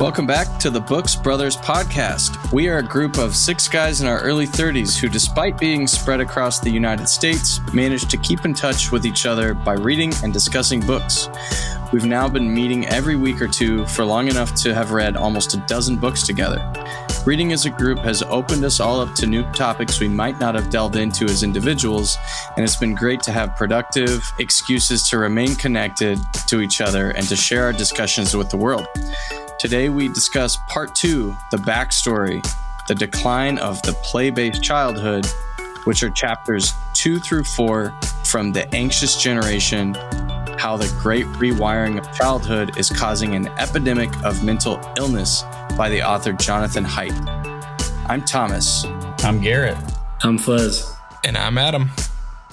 Welcome back to the Books Brothers podcast. We are a group of 6 guys in our early 30s who, despite being spread across the United States, managed to keep in touch with each other by reading and discussing books. We've now been meeting every week or two for long enough to have read almost a dozen books together. Reading as a group has opened us all up to new topics we might not have delved into as individuals, and it's been great to have productive excuses to remain connected to each other and to share our discussions with the world. Today we discuss part 2, the backstory, the decline of the play-based childhood, which are chapters 2 through 4 from The Anxious Generation, how the great rewiring of childhood is causing an epidemic of mental illness by the author Jonathan Haidt. I'm Thomas. I'm Garrett. I'm Fles. And I'm Adam.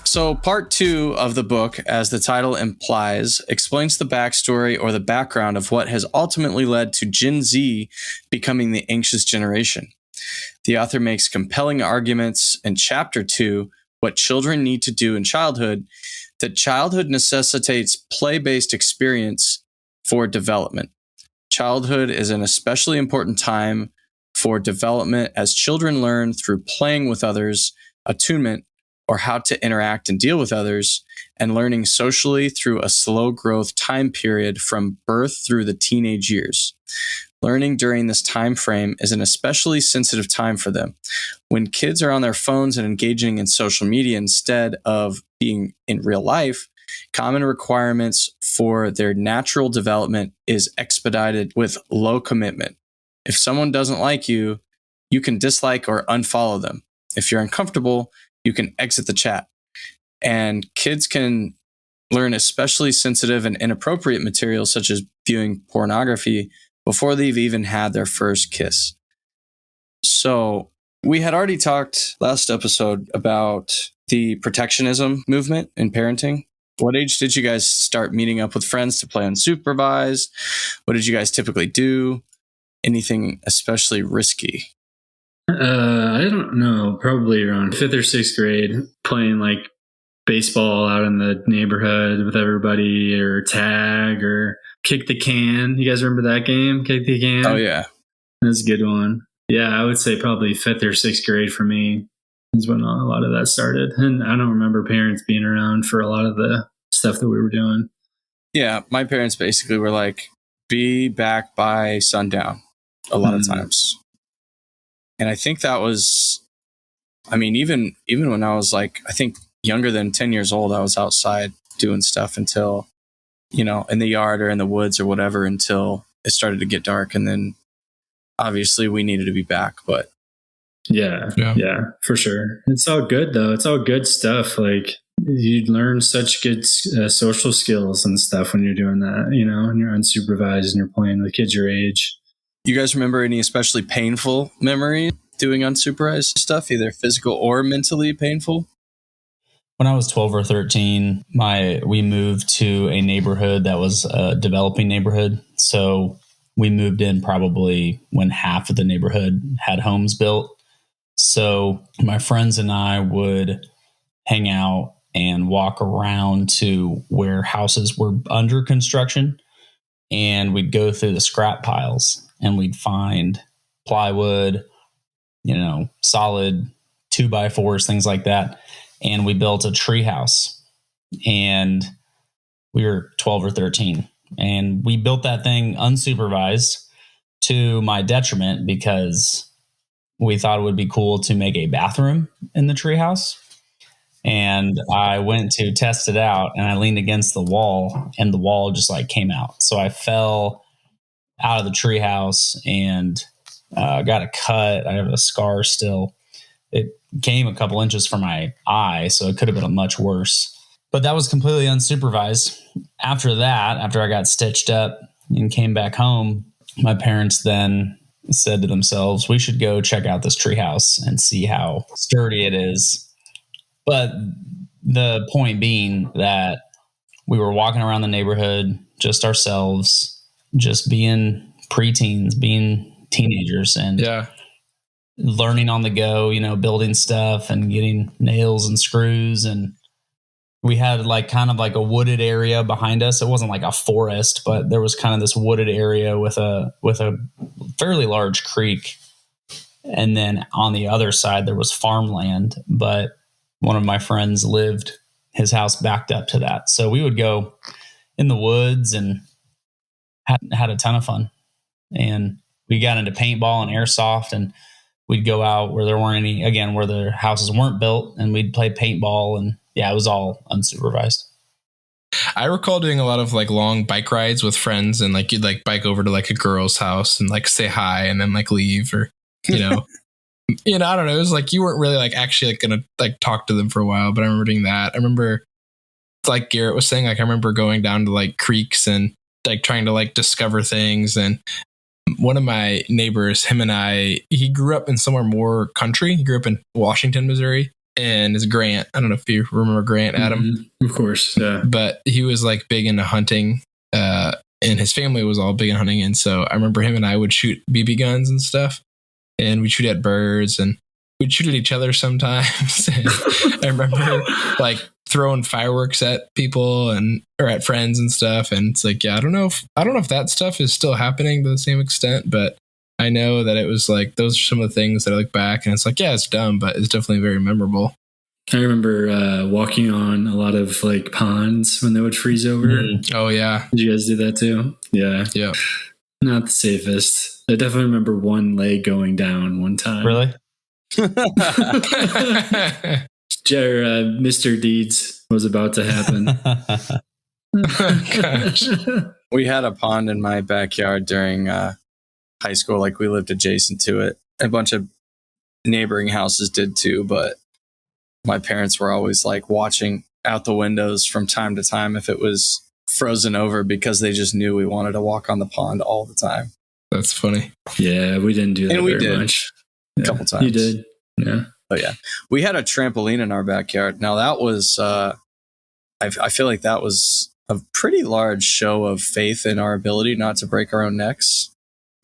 So part 2 of the book, as the title implies, explains the backstory or the background of what has ultimately led to Gen Z becoming the anxious generation. The author makes compelling arguments in chapter 2, what children need to do in childhood, that childhood necessitates play-based experience for development. Childhood is an especially important time for development as children learn through playing with others, attunement, or how to interact and deal with others, and learning socially through a slow growth time period from birth through the teenage years. Learning during this time frame is an especially sensitive time for them. When kids are on their phones and engaging in social media instead of being in real life, common requirements for their natural development is expedited with low commitment. If someone doesn't like you, you can dislike or unfollow them. If you're uncomfortable, you can exit the chat. And kids can learn especially sensitive and inappropriate material, such as viewing pornography, before they've even had their first kiss. So we had already talked last episode about the protectionism movement in parenting. What age did you guys start meeting up with friends to play unsupervised? What did you guys typically do? Anything especially risky? I don't know. Probably around 5th or 6th grade, playing like baseball out in the neighborhood with everybody, or tag, or kick the can. You guys remember that game? Kick the can? Oh, yeah. That's a good one. Yeah, I would say probably 5th or 6th grade for me is when a lot of that started. And I don't remember parents being around for a lot of the stuff that we were doing. Yeah, my parents basically were like, be back by sundown a lot of times. And I think that was, I mean, even when I was like, I think younger than 10 years old, I was outside doing stuff until, in the yard or in the woods or whatever, until it started to get dark. And then obviously we needed to be back, but. Yeah, for sure. It's all good though. It's all good stuff. Like you learn such good social skills and stuff when you're doing that, and you're unsupervised and you're playing with kids your age. You guys remember any especially painful memory doing unsupervised stuff, either physical or mentally painful? When I was 12 or 13, we moved to a neighborhood that was a developing neighborhood. So we moved in probably when half of the neighborhood had homes built. So my friends and I would hang out and walk around to where houses were under construction, and we'd go through the scrap piles and we'd find plywood, solid 2x4s, things like that. And we built a tree house, and we were 12 or 13, and we built that thing unsupervised to my detriment because we thought it would be cool to make a bathroom in the treehouse. And I went to test it out, and I leaned against the wall, and the wall just came out. So I fell out of the treehouse and got a cut. I have a scar still. It came a couple inches from my eye, so it could have been much worse. But that was completely unsupervised. After I got stitched up and came back home, my parents then said to themselves, we should go check out this treehouse and see how sturdy it is. But the point being that we were walking around the neighborhood, just ourselves, just being preteens, being teenagers, and learning on the go, building stuff and getting nails and screws. And we had like kind of like a wooded area behind us. It wasn't like a forest, but there was kind of this wooded area with a fairly large creek. And then on the other side, there was farmland, but one of my friends his house backed up to that. So we would go in the woods and had a ton of fun. And we got into paintball and airsoft, and we'd go out where there weren't any, again, where the houses weren't built, and we'd play paintball. And yeah, it was all unsupervised. I recall doing a lot of like long bike rides with friends, and like you'd like bike over to like a girl's house and like say hi and then like leave, or, you know, I don't know. It was like you weren't really like actually like gonna like talk to them for a while, but I remember doing that. I remember, like Garrett was saying, like I remember going down to like creeks and like trying to like discover things. And one of my neighbors, him and he grew up in somewhere more country. He grew up in Washington, Missouri, and is Grant. I don't know if you remember Grant, Adam. Mm-hmm. Of course, yeah. But he was like big into hunting, and his family was all big in hunting. And so I remember him and I would shoot BB guns and stuff, and we'd shoot at birds, and we'd shoot at each other sometimes. And I remember like throwing fireworks at people or at friends and stuff. And it's like, yeah, I don't know if that stuff is still happening to the same extent, but I know that it was like, those are some of the things that I look back and it's like, yeah, it's dumb, but it's definitely very memorable. I remember walking on a lot of like ponds when they would freeze over. Mm-hmm. Oh yeah. Did you guys do that too? Yeah. Yeah. Not the safest. I definitely remember one leg going down one time. Really? Mr. Deeds was about to happen. Gosh. We had a pond in my backyard during high school. Like we lived adjacent to it. A bunch of neighboring houses did too, but my parents were always like watching out the windows from time to time if it was frozen over, because they just knew we wanted to walk on the pond all the time. That's funny. Yeah, we didn't do that very much. A couple times. You did? Yeah. Oh yeah, we had a trampoline in our backyard. Now that was, I feel like that was a pretty large show of faith in our ability not to break our own necks,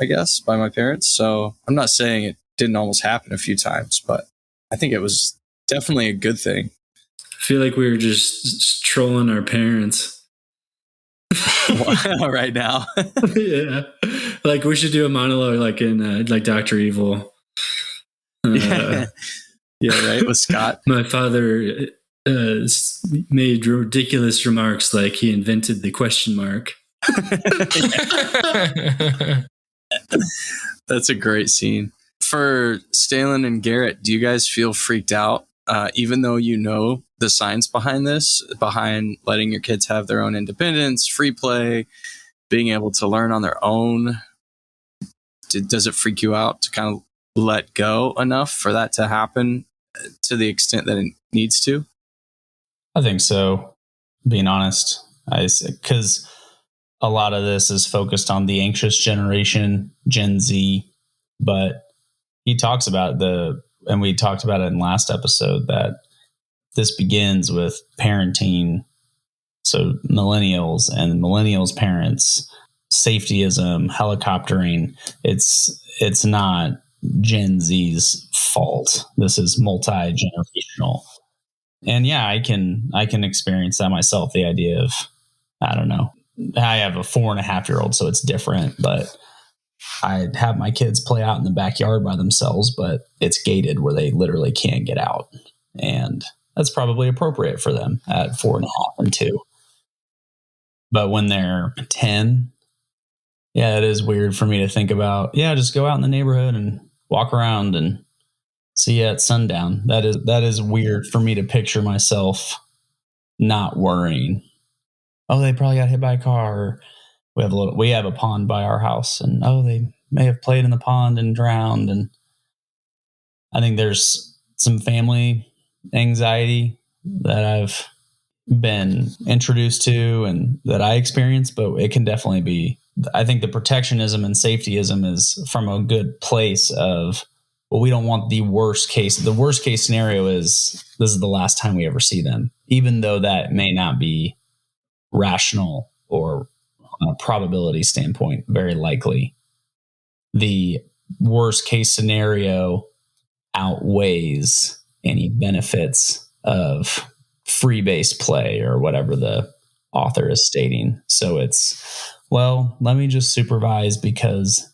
I guess, by my parents. So I'm not saying it didn't almost happen a few times, but I think it was definitely a good thing. I feel like we were just trolling our parents. Right now. Yeah. Like we should do a monologue like in like Dr. Evil. Yeah, right. With Scott. My father made ridiculous remarks like he invented the question mark. That's a great scene. For Stalen and Garrett, do you guys feel freaked out, even though you know the science behind this, behind letting your kids have their own independence, free play, being able to learn on their own? Does it freak you out to kind of let go enough for that to happen to the extent that it needs to? I think so. Being honest, because a lot of this is focused on the anxious generation, Gen Z, but he talks about and we talked about it in last episode, that this begins with parenting. So millennials and millennials' parents, safetyism, helicoptering. It's not Gen Z's fault. This is multi-generational. And yeah, I can experience that myself. The idea of, I don't know, I have a 4.5-year-old, so it's different, but I'd have my kids play out in the backyard by themselves, but it's gated where they literally can't get out. And that's probably appropriate for them at 4.5 and 2. But when they're 10, yeah, it is weird for me to think about, just go out in the neighborhood and walk around and see you at sundown. That is weird for me to picture myself not worrying. Oh, they probably got hit by a car. Or we have a pond by our house, and they may have played in the pond and drowned. And I think there's some family anxiety that I've been introduced to and that I experience, but it can definitely be, I think the protectionism and safetyism is from a good place of, well, we don't want the worst case. The worst case scenario is this is the last time we ever see them, even though that may not be rational or on a probability standpoint, very likely. The worst case scenario outweighs any benefits of free-based play or whatever the author is stating. So it's, well, let me just supervise because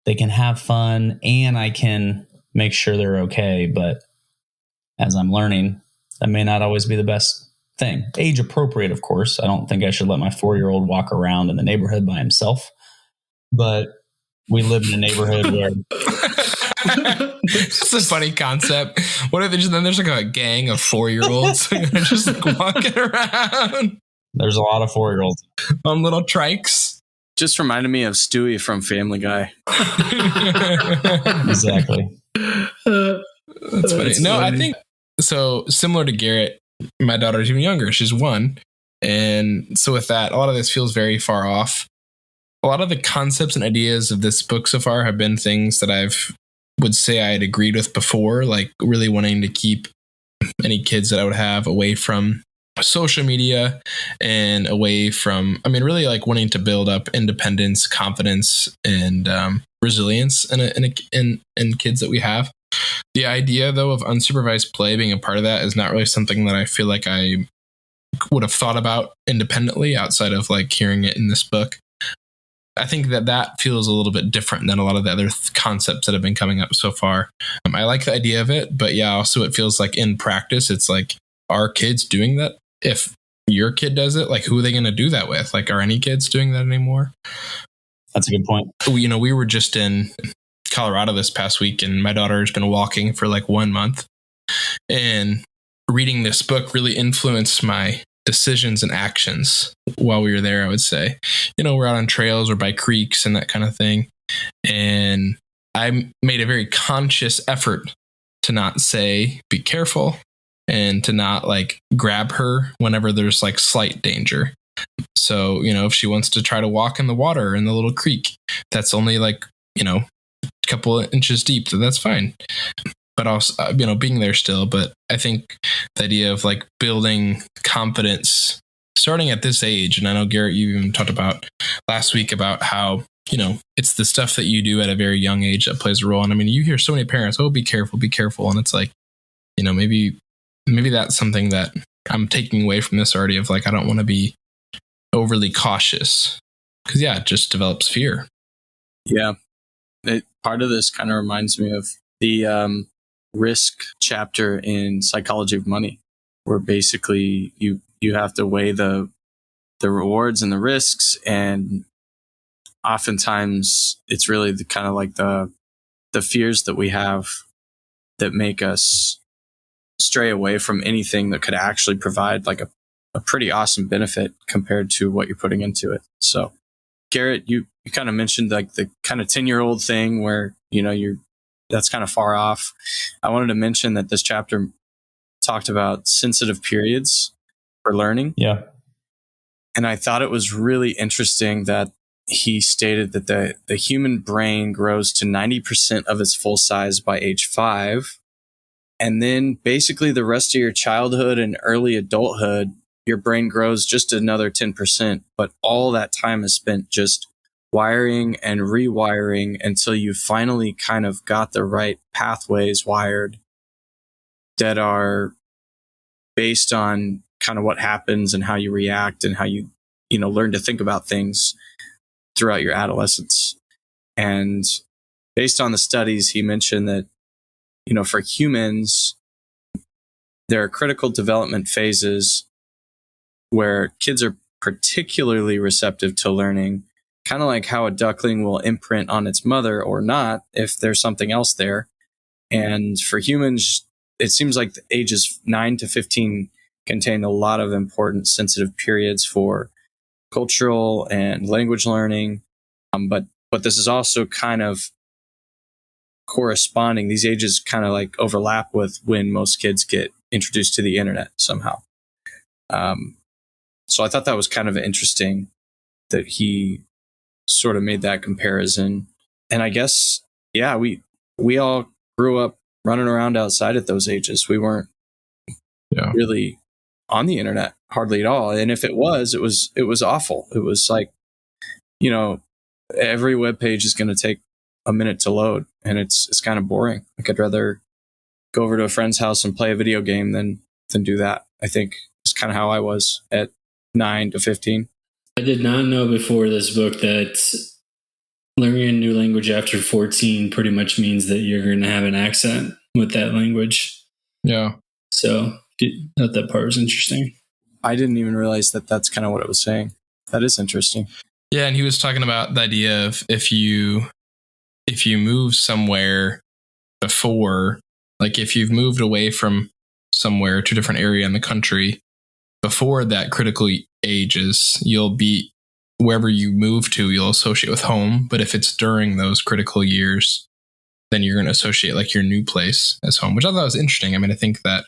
they can have fun and I can make sure they're okay. But as I'm learning, that may not always be the best thing. Age appropriate, of course. I don't think I should let my 4-year-old walk around in the neighborhood by himself. But we live in a neighborhood where it's a funny concept. What if there's like a gang of 4-year-olds just like walking around? There's a lot of 4-year-olds on little trikes. Just reminded me of Stewie from Family Guy. Exactly. That's funny. No, I think so. Similar to Garrett, my daughter's even younger. She's 1. And so with that, a lot of this feels very far off. A lot of the concepts and ideas of this book so far have been things that would say I had agreed with before, like really wanting to keep any kids that I would have away from social media and away from, really like wanting to build up independence, confidence, and resilience in kids that we have. The idea, though, of unsupervised play being a part of that is not really something that I feel like I would have thought about independently outside of like hearing it in this book. I think that feels a little bit different than a lot of the other concepts that have been coming up so far. I like the idea of it, but yeah, also it feels like in practice, it's like, are kids doing that? If your kid does it, like, who are they going to do that with? Like, are any kids doing that anymore? That's a good point. We were just in Colorado this past week, and my daughter has been walking for like 1 month, and reading this book really influenced my decisions and actions while we were there. I would say, we're out on trails or by creeks and that kind of thing. And I made a very conscious effort to not say, be careful, and to not like grab her whenever there's like slight danger. So, if she wants to try to walk in the water in the little creek, that's only like, a couple of inches deep, then that's fine. But also, being there still. But I think the idea of like building confidence starting at this age, and I know Garrett, you even talked about last week about how, it's the stuff that you do at a very young age that plays a role. And you hear so many parents, oh, be careful. And it's like, maybe that's something that I'm taking away from this already of like, I don't want to be overly cautious because it just develops fear. Yeah. Part of this kind of reminds me of the risk chapter in Psychology of Money, where basically you have to weigh the rewards and the risks, and oftentimes it's really the kind of like the fears that we have that make us stray away from anything that could actually provide like a pretty awesome benefit compared to what you're putting into it. So Garrett, you kind of mentioned like the kind of 10-year-old thing where, that's kind of far off. I wanted to mention that this chapter talked about sensitive periods for learning. Yeah. And I thought it was really interesting that he stated that the human brain grows to 90% of its full size by age 5. And then basically the rest of your childhood and early adulthood, your brain grows just another 10%. But all that time is spent just wiring and rewiring until you finally kind of got the right pathways wired that are based on kind of what happens and how you react and how you learn to think about things throughout your adolescence. And based on the studies, he mentioned that, for humans, there are critical development phases where kids are particularly receptive to learning, kind of like how a duckling will imprint on its mother or not if there's something else there. And for humans, it seems like the ages 9 to 15 contain a lot of important sensitive periods for cultural and language learning. But this is also kind of corresponding. These ages kind of like overlap with when most kids get introduced to the internet somehow. So I thought that was kind of interesting that he sort of made that comparison. And I guess, we all grew up running around outside at those ages. We weren't really on the internet hardly at all. And if it was awful. It was like, every web page is going to take a minute to load, and it's kind of boring. Like I'd rather go over to a friend's house and play a video game than do that. I think is kind of how I was at 9 to 15. I did not know before this book that learning a new language after 14 pretty much means that you're going to have an accent with that language. Yeah. So I thought that part was interesting. I didn't even realize that that's kind of what it was saying. That is interesting. Yeah, and he was talking about the idea of if you move somewhere before, like if you've moved away from somewhere to a different area in the country before that critical ages, you'll be wherever you move to, you'll associate with home. But if it's during those critical years, then you're going to associate like your new place as home, which I thought was interesting. I mean, I think that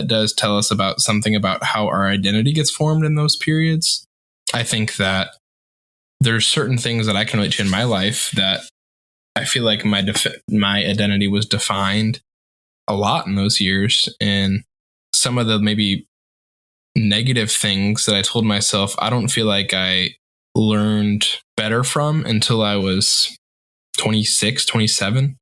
does tell us about something about how our identity gets formed in those periods. I think that there's certain things that I can relate to in my life that I feel like my identity was defined a lot in those years. And some of the maybe negative things that I told myself, I don't feel like I learned better from until I was 26, 27.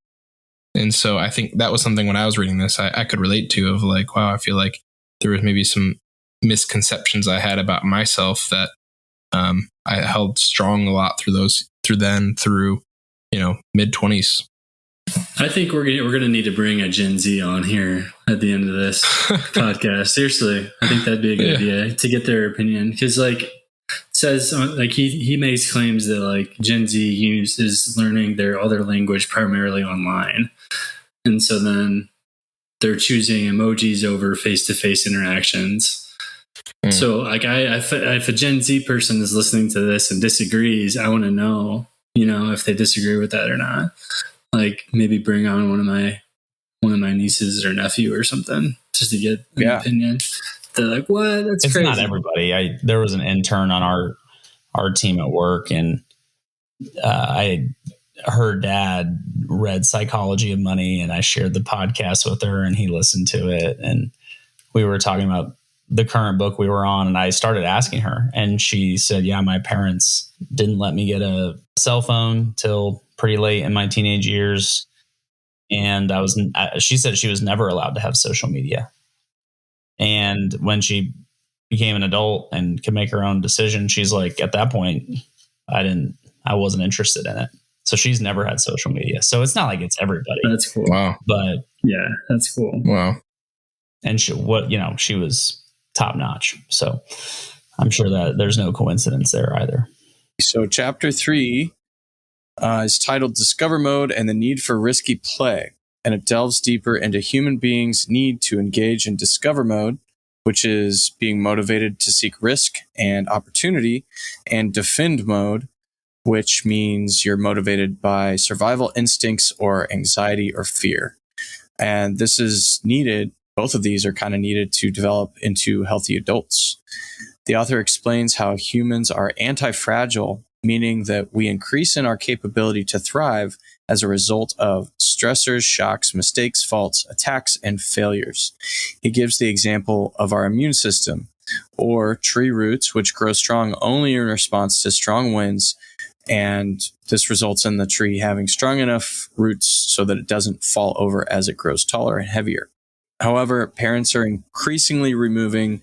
And so I think that was something when I was reading this, I could relate to, of like, wow, I feel like there was maybe some misconceptions I had about myself that I held strong a lot through mid 20s. I think we're gonna need to bring a Gen Z on here at the end of this podcast. Seriously, I think that'd be a good idea to get their opinion, because like it says, like he makes claims that like Gen Z is learning their other language primarily online, and so then they're choosing emojis over face-to-face interactions. So like if a Gen Z person is listening to this and disagrees, I want to know, if they disagree with that or not. Like maybe bring on one of my nieces or nephew or something just to get an opinion. They're like, what? That's it's crazy. Not everybody. There was an intern on our team at work, and her dad read Psychology of Money, and I shared the podcast with her, and he listened to it, and we were talking about the current book we were on, and I started asking her, and she said, yeah, my parents didn't let me get a cell phone till pretty late in my teenage years. And she said she was never allowed to have social media. And when she became an adult and could make her own decision, she's like, at that point, I wasn't interested in it. So she's never had social media. So it's not like it's everybody. That's cool. Wow. But yeah, that's cool. Wow. And she was top notch. So I'm sure that there's no coincidence there either. So chapter 3 is titled Discover Mode and the Need for Risky Play. And it delves deeper into human beings' need to engage in discover mode, which is being motivated to seek risk and opportunity, and defend mode, which means you're motivated by survival instincts or anxiety or fear. And this is needed. Both of these are kind of needed to develop into healthy adults. The author explains how humans are anti-fragile, meaning that we increase in our capability to thrive as a result of stressors, shocks, mistakes, faults, attacks, and failures. He gives the example of our immune system, or tree roots, which grow strong only in response to strong winds, and this results in the tree having strong enough roots so that it doesn't fall over as it grows taller and heavier. However, parents are increasingly removing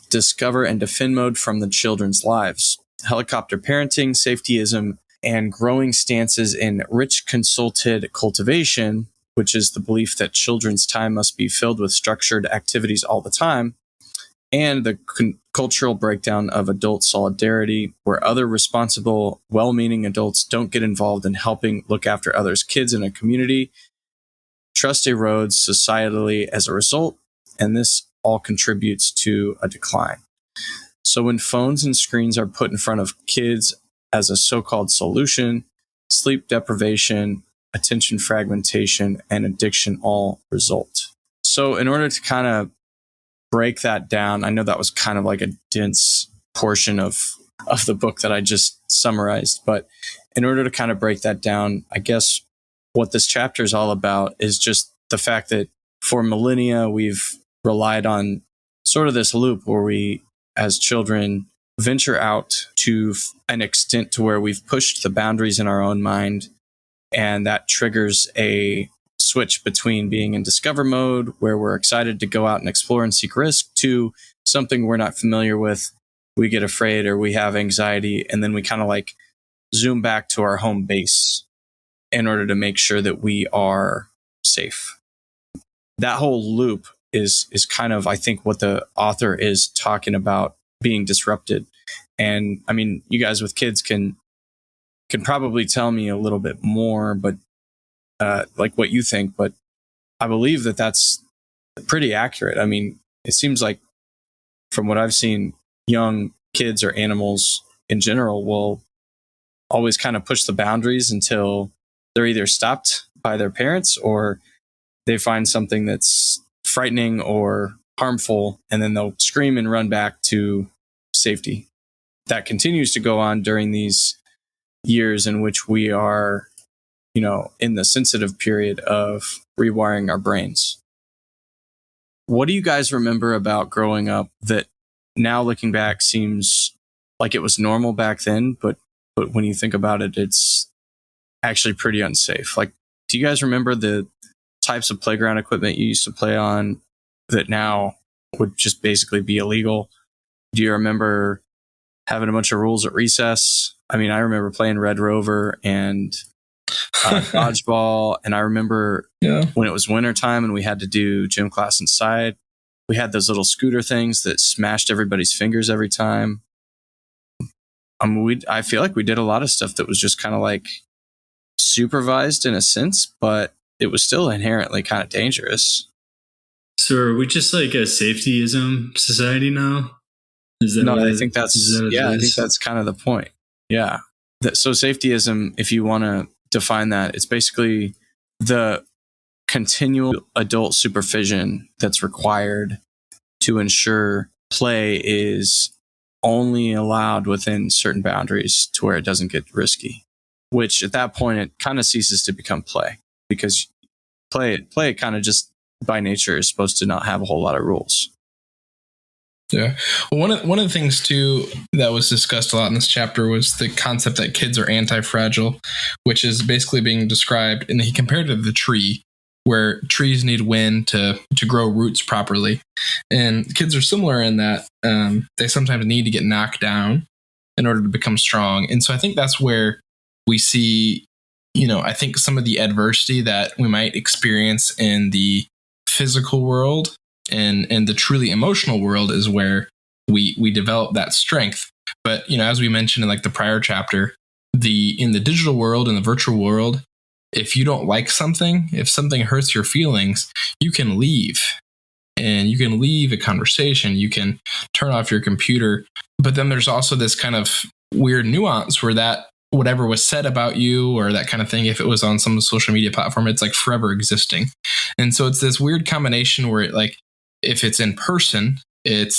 discover and defend mode from the children's lives. Helicopter parenting, safetyism, and growing stances in rich consulted cultivation, which is the belief that children's time must be filled with structured activities all the time, and the cultural breakdown of adult solidarity, where other responsible, well-meaning adults don't get involved in helping look after others' kids in a community. Trust erodes societally as a result, and this all contributes to a decline. So when phones and screens are put in front of kids as a so-called solution, sleep deprivation, attention fragmentation, and addiction all result. So in order to kind of break that down, I know that was kind of like a dense portion of the book that I just summarized, but in order to kind of break that down, I guess what this chapter is all about is just the fact that for millennia, we've relied on sort of this loop where we, as children, venture out to an extent to where we've pushed the boundaries in our own mind, and that triggers a switch between being in discover mode, where we're excited to go out and explore and seek risk, to something we're not familiar with. We get afraid or we have anxiety, and then we kind of like zoom back to our home base in order to make sure that we are safe. That whole loop is kind of, I think, what the author is talking about being disrupted. And I mean, you guys with kids can probably tell me a little bit more, but like what you think, but I believe that that's pretty accurate. I mean, it seems like from what I've seen, young kids or animals in general will always kind of push the boundaries until they're either stopped by their parents or they find something that's frightening or harmful, and then they'll scream and run back to safety. That continues to go on during these years in which we are, you know, in the sensitive period of rewiring our brains. What do you guys remember about growing up that now looking back seems like it was normal back then, but when you think about it, it's actually pretty unsafe? Like, do you guys remember the types of playground equipment you used to play on that now would just basically be illegal? Do you remember having a bunch of rules at recess? I mean, I remember playing Red Rover and dodgeball, and I remember when it was wintertime and we had to do gym class inside, we had those little scooter things that smashed everybody's fingers every time. I feel like we did a lot of stuff that was just kind of like supervised in a sense, but it was still inherently kind of dangerous. So are we just like a safetyism society now? I think that's kind of the point. Yeah. So safetyism, if you want to define that, it's basically the continual adult supervision that's required to ensure play is only allowed within certain boundaries to where it doesn't get risky, which at that point it kind of ceases to become play, because play kind of just by nature is supposed to not have a whole lot of rules. Yeah. Well, one of the things too that was discussed a lot in this chapter was the concept that kids are anti-fragile, which is basically being described, and he compared it to the tree, where trees need wind to grow roots properly. And kids are similar in that they sometimes need to get knocked down in order to become strong. And so I think that's where we see, I think some of the adversity that we might experience in the physical world and the truly emotional world is where we develop that strength. But, as we mentioned in like the prior chapter, in the digital world, in the virtual world, if you don't like something, if something hurts your feelings, you can leave. And you can leave a conversation. You can turn off your computer. But then there's also this kind of weird nuance where that whatever was said about you or that kind of thing, if it was on some social media platform, it's like forever existing. And so it's this weird combination where it, like, if it's in person, it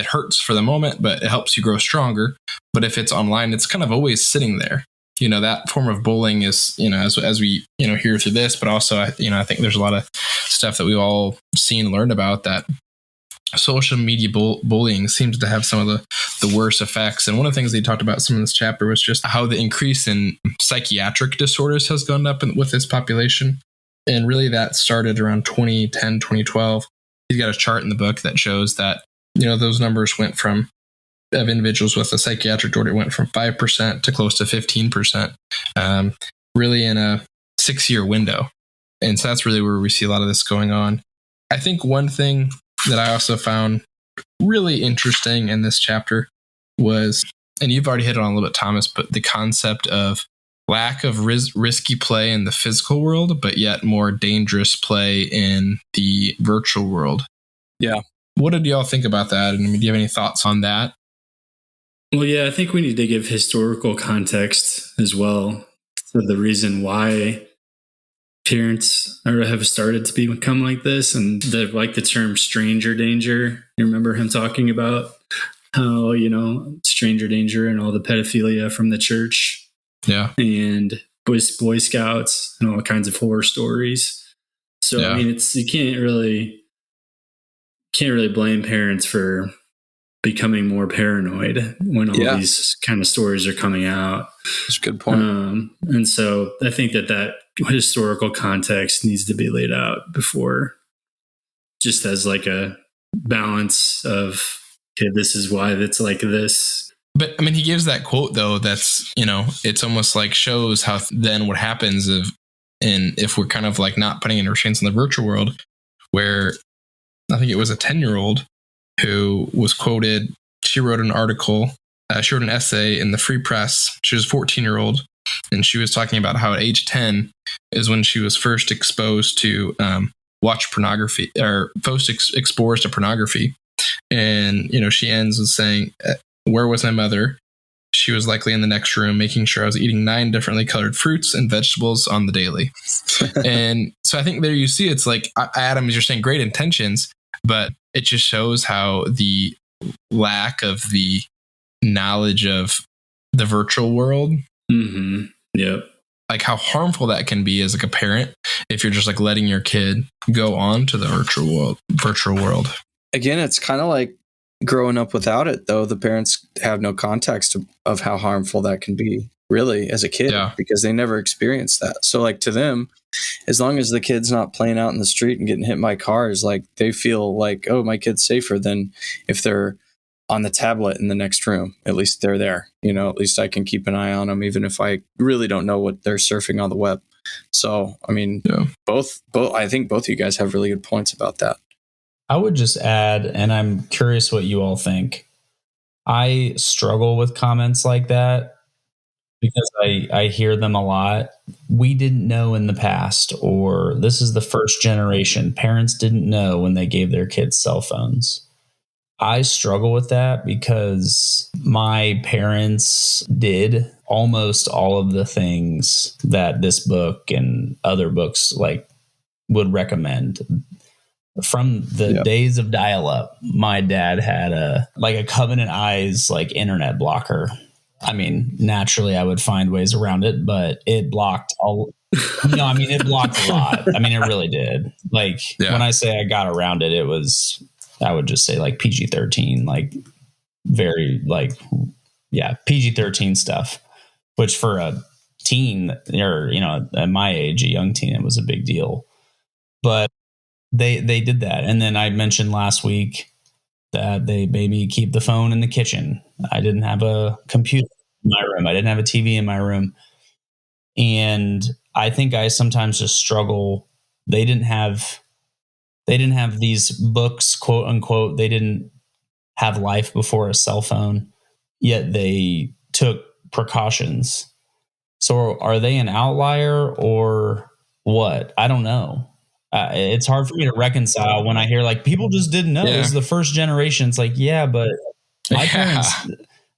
hurts for the moment, but it helps you grow stronger. But if it's online, it's kind of always sitting there. That form of bullying is, as we, hear through this, but also, I think there's a lot of stuff that we've all seen and learned about that social media bullying seems to have some of the worst effects. And one of the things they talked about some in this chapter was just how the increase in psychiatric disorders has gone up with this population. And really that started around 2010, 2012. He's got a chart in the book that shows that, those numbers went from, of individuals with a psychiatric disorder, went from 5% to close to 15%, really in a 6-year window. And so that's really where we see a lot of this going on. I think one thing that I also found really interesting in this chapter was, and you've already hit it on a little bit, Thomas, but the concept of lack of risky play in the physical world, but yet more dangerous play in the virtual world. Yeah. What did y'all think about that? And do you have any thoughts on that? Well, yeah, I think we need to give historical context as well to the reason why parents have started to become like this, and the term stranger danger. You remember him talking about how, stranger danger and all the pedophilia from the church. Yeah. And Boy Scouts and all kinds of horror stories. So, yeah. I mean, you can't really blame parents for becoming more paranoid when all these kind of stories are coming out. That's a good point. And so I think that historical context needs to be laid out before, just as like a balance of, okay, this is why it's like this. But I mean, he gives that quote though. That's, it's almost like shows how then what happens if we're kind of like not putting any restraints in the virtual world, where I think it was a 10-year-old who was quoted. She wrote an article. She wrote an essay in the Free Press. She was a 14-year-old, and she was talking about how at age 10 is when she was first exposed to watch pornography, or first exposed to pornography. And, she ends with saying, "Where was my mother? She was likely in the next room, making sure I was eating 9 differently colored fruits and vegetables on the daily." And so I think there you see, it's like, Adam, as you're saying, great intentions, but it just shows how the lack of the knowledge of the virtual world, Yep, like how harmful that can be as like a parent if you're just like letting your kid go on to the virtual world. Again, it's kind of like growing up without it, though. The parents have no context of how harmful that can be, really, as a kid, because they never experienced that. So, like, to them, as long as the kid's not playing out in the street and getting hit by cars, like, they feel like, oh, my kid's safer than if they're on the tablet in the next room. At least they're there. At least I can keep an eye on them, even if I really don't know what they're surfing on the web. So, I mean, both. I think both of you guys have really good points about that. I would just add, and I'm curious what you all think. I struggle with comments like that because I hear them a lot. We didn't know in the past, or this is the first generation. Parents didn't know when they gave their kids cell phones. I struggle with that because my parents did almost all of the things that this book and other books like would recommend. From the days of dial-up, my dad had a Covenant Eyes like internet blocker. I mean, naturally, I would find ways around it, but it blocked it blocked a lot. I mean, it really did. Like when I say I got around it, I would just say like PG-13, like very like PG-13 stuff, which for a teen or at my age, a young teen, it was a big deal. But they did that. And then I mentioned last week that they made me keep the phone in the kitchen. I didn't have a computer in my room. I didn't have a TV in my room. And I think I sometimes just struggle. They didn't have these books, quote unquote. They didn't have life before a cell phone, yet they took precautions. So are they an outlier or what? I don't know. It's hard for me to reconcile when I hear like people just didn't know. This is the first generation. It's like, but my parents,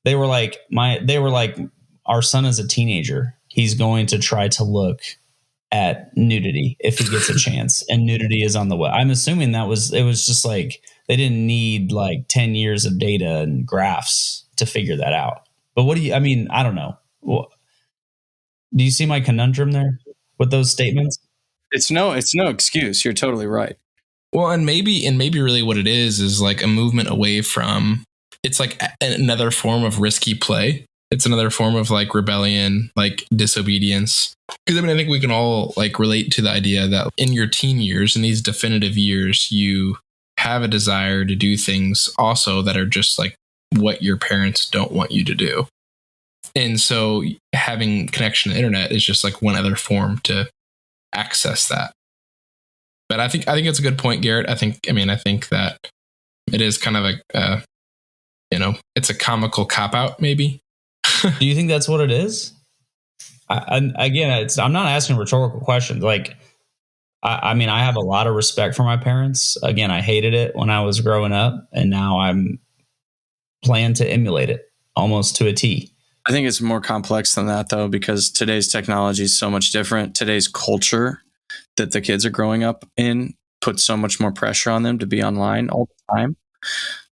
they were like, our son is a teenager. He's going to try to look at nudity if he gets a chance, and nudity is on the web. I'm assuming it was just like, they didn't need like 10 years of data and graphs to figure that out. But I don't know. Do you see my conundrum there with those statements? It's no excuse. You're totally right. Well, and maybe really what it is like a movement away from, it's like another form of risky play. It's another form of like rebellion, like disobedience. Because I think we can all like relate to the idea that in your teen years, in these definitive years, you have a desire to do things also that are just like what your parents don't want you to do. And so having connection to the internet is just like one other form to access that. But I think it's a good point, Garrett. I think that it is kind of it's a comical cop out, maybe. Do you think that's what it is? I'm not asking rhetorical questions. Like, I have a lot of respect for my parents. Again, I hated it when I was growing up, and now I'm planning to emulate it almost to a T. I think it's more complex than that, though, because today's technology is so much different. Today's culture that the kids are growing up in puts so much more pressure on them to be online all the time.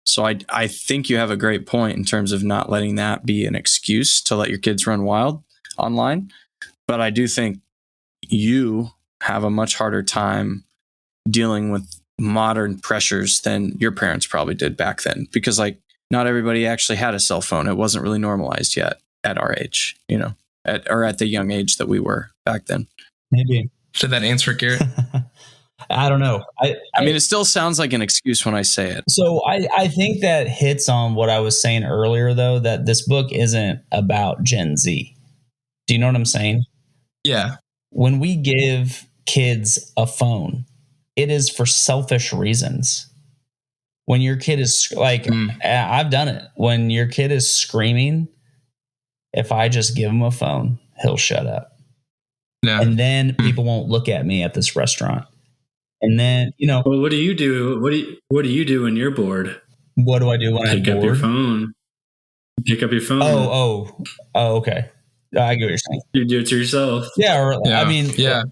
So I think you have a great point in terms of not letting that be an excuse to let your kids run wild online. But I do think you have a much harder time dealing with modern pressures than your parents probably did back then, because like not everybody actually had a cell phone. It wasn't really normalized yet at our age, at the young age that we were back then. Maybe. Did that answer, Garrett? I don't know. I mean, it still sounds like an excuse when I say it. So I think that hits on what I was saying earlier, though, that this book isn't about Gen Z. Do you know what I'm saying? Yeah. When we give kids a phone, it is for selfish reasons. When your kid is like, I've done it. When your kid is screaming, if I just give him a phone, he'll shut up. Yeah. And then people won't look at me at this restaurant. And then, Well, what do you do? What do you do when you're bored? What do I do when I'm bored? Pick up your phone. Pick up your phone. Oh, okay. I get what you're saying. You do it to yourself. Yeah. Yeah. I mean, yeah.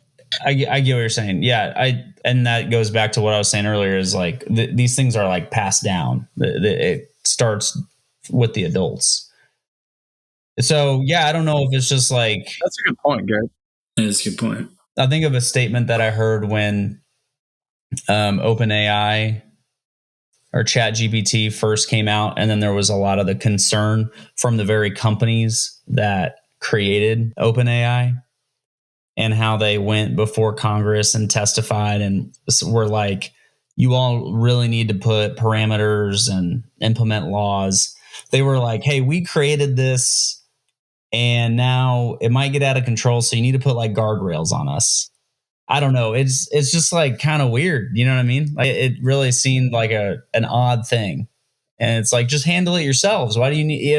I get what you're saying. Yeah. And that goes back to what I was saying earlier is like these things are like passed down. It starts with the adults. So, yeah, I don't know if it's just like. That's a good point, Garrett. That's a good point. I think of a statement that I heard when OpenAI or ChatGPT first came out, and then there was a lot of the concern from the very companies that created OpenAI and how they went before Congress and testified and were like, you all really need to put parameters and implement laws. They were like, hey, we created this and now it might get out of control, so you need to put like guardrails on us. I don't know. It's just like kind of weird. You know what I mean? Like it really seemed like an odd thing. And it's like, just handle it yourselves. Why do you need,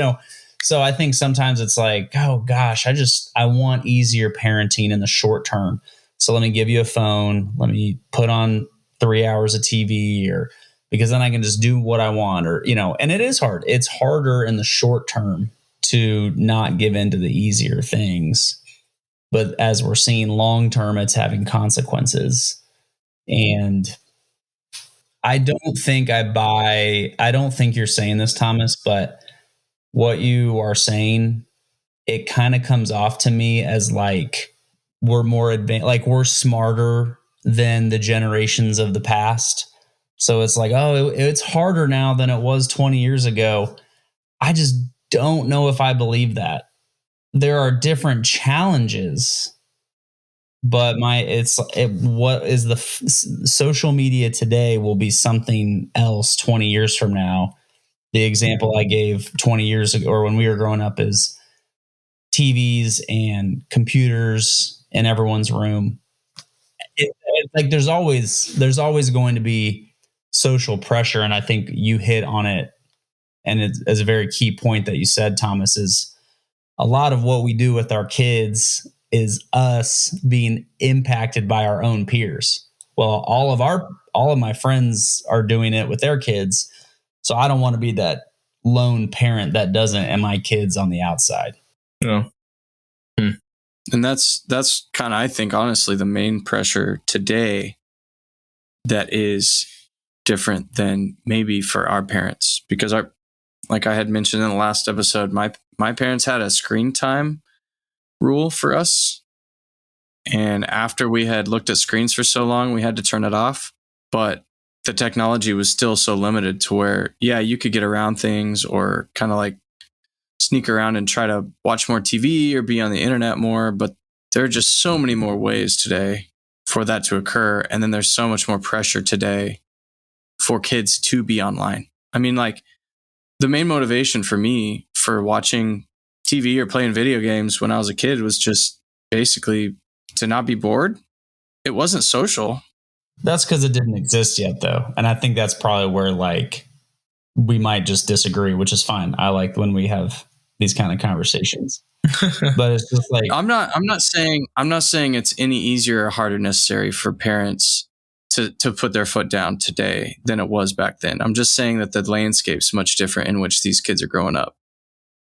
So I think sometimes it's like, oh gosh, I want easier parenting in the short term. So let me give you a phone. Let me put on 3 hours of TV because then I can just do what I want and it is hard. It's harder in the short term to not give in to the easier things. But as we're seeing long term, it's having consequences. And I don't think you're saying this, Thomas, but what you are saying, it kind of comes off to me as like we're more advanced, like we're smarter than the generations of the past. So it's like, it's harder now than it was 20 years ago. I just don't know if I believe that. There are different challenges, but what is the social media today will be something else 20 years from now. The example I gave 20 years ago or when we were growing up is TVs and computers in everyone's room. It's like there's always going to be social pressure, and I think you hit on it, and it's a very key point that you said, Thomas, is a lot of what we do with our kids is us being impacted by our own peers. Well, all of my friends are doing it with their kids. So I don't want to be that lone parent that doesn't, and my kids on the outside. Yeah. And that's kind of, I think, honestly, the main pressure today that is different than maybe for our parents, because like I had mentioned in the last episode, my parents had a screen time rule for us. And after we had looked at screens for so long, we had to turn it off. But the technology was still so limited to where, you could get around things or kind of like sneak around and try to watch more TV or be on the internet more. But there are just so many more ways today for that to occur. And then there's so much more pressure today for kids to be online. I mean, like, the main motivation for me for watching TV or playing video games when I was a kid was just basically to not be bored. It wasn't social. That's because it didn't exist yet, though. And I think that's probably where like we might just disagree, which is fine. I like when we have these kind of conversations. But it's just like I'm not saying it's any easier or harder necessary for parents to put their foot down today than it was back then. I'm just saying that the landscape's much different in which these kids are growing up.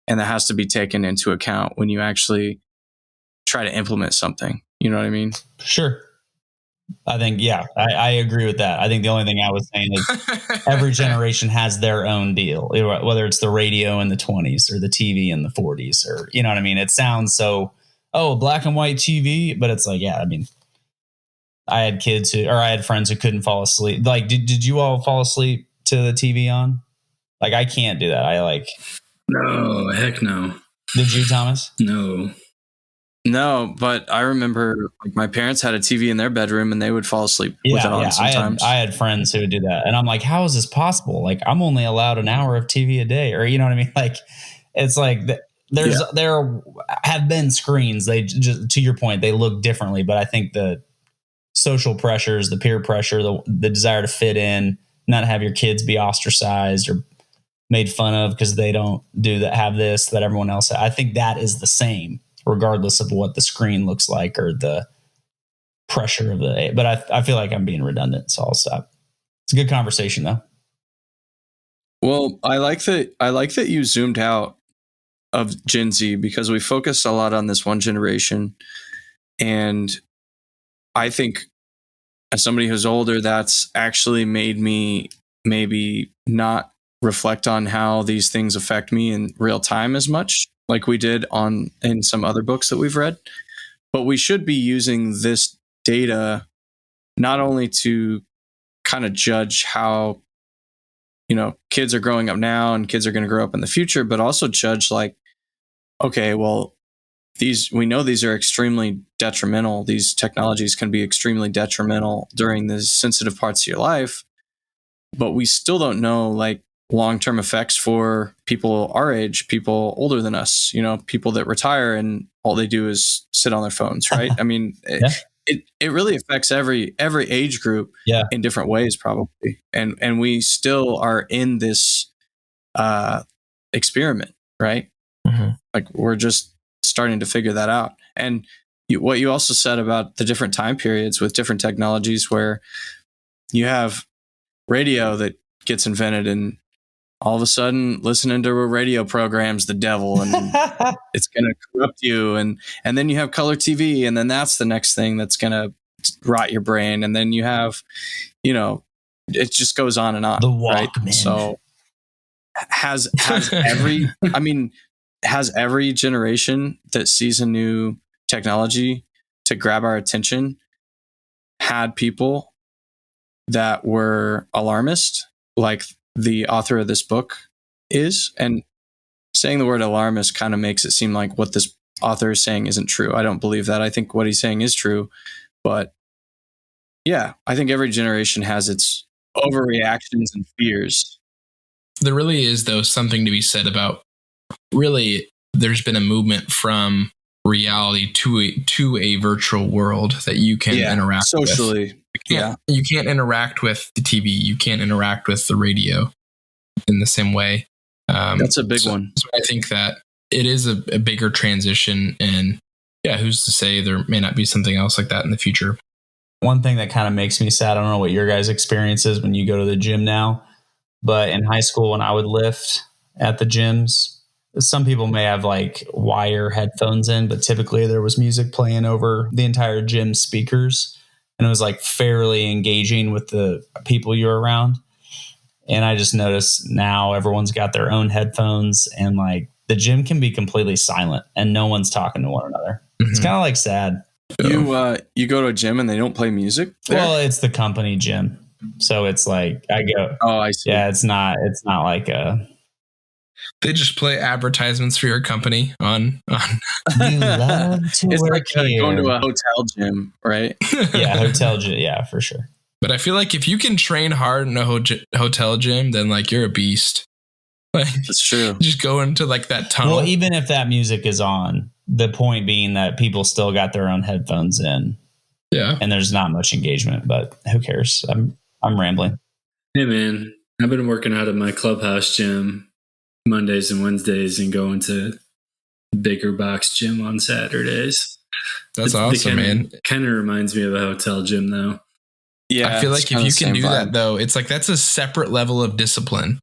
And that has to be taken into account when you actually try to implement something. You know what I mean? Sure. I think, I agree with that. I think the only thing I was saying is every generation has their own deal, whether it's the radio in the 20s or the TV in the 40s, or, you know what I mean? It sounds so, black and white TV, but it's like, I had I had friends who couldn't fall asleep. Like, did you all fall asleep to the TV on? Like, I can't do that. No, heck no. Did you, Thomas? No. No, but I remember like my parents had a TV in their bedroom and they would fall asleep with it on sometimes. I had friends who would do that, and I'm like, how is this possible? Like, I'm only allowed an hour of TV a day, or you know what I mean? Like, it's like there have been screens. They just, to your point, they look differently, but I think the social pressures, the peer pressure, the desire to fit in, not have your kids be ostracized or made fun of because they don't do that, have this that everyone else has. I think that is the same, regardless of what the screen looks like or the pressure of the. But I feel like I'm being redundant, so I'll stop. It's a good conversation, though. Well, I like that you zoomed out of Gen Z because we focused a lot on this one generation, and I think as somebody who's older, that's actually made me maybe not reflect on how these things affect me in real time as much, like we did in some other books that we've read. But we should be using this data not only to kind of judge how, kids are growing up now and kids are going to grow up in the future, but also judge like, okay, well, we know these are extremely detrimental. These technologies can be extremely detrimental during the sensitive parts of your life, but we still don't know like long-term effects for people our age, people older than us, people that retire and all they do is sit on their phones, right? I mean, it really affects every age group in different ways, probably. And we still are in this experiment, right? Mm-hmm. Like we're just starting to figure that out. And what you also said about the different time periods with different technologies, where you have radio that gets invented and all of a sudden listening to a radio program's the devil and it's going to corrupt you. And then you have color TV, and then that's the next thing that's going to rot your brain. And then you have, it just goes on and on. The Walkman. Right? So has every generation that sees a new technology to grab our attention had people that were alarmist, like the author of this book is? And saying the word alarmist kind of makes it seem like what this author is saying isn't true. I don't believe that. I think what he's saying is true. But yeah, I think every generation has its overreactions and fears. There really is, though, something to be said about really there's been a movement from reality to a virtual world that you can interact socially. With. You can't interact with the TV. You can't interact with the radio in the same way. That's a big one. So I think that it is a bigger transition, and who's to say there may not be something else like that in the future. One thing that kind of makes me sad, I don't know what your guys' experience is when you go to the gym now, but in high school when I would lift at the gyms, some people may have like wire headphones in, but typically there was music playing over the entire gym speakers, and it was like fairly engaging with the people you're around. And I just noticed now everyone's got their own headphones, and like the gym can be completely silent and no one's talking to one another. Mm-hmm. It's kind of like sad. You go to a gym and they don't play music there? Well, it's the company gym. So it's like I go. Oh, I see. Yeah, it's not like a. They just play advertisements for your company on. You love to it's work like here. Going to a hotel gym, right? Yeah, hotel gym. Yeah, for sure. But I feel like if you can train hard in a hotel gym, then like you're a beast. Like, that's true. Just go into like that tunnel. Well, even if that music is on, the point being that people still got their own headphones in. Yeah. And there's not much engagement, but who cares? I'm rambling. Hey man, I've been working out at my clubhouse gym Mondays and Wednesdays and going to bigger box gym on Saturdays. That's awesome, man. Kind of reminds me of a hotel gym though. Yeah. I feel like if you can do that though, it's like that's a separate level of discipline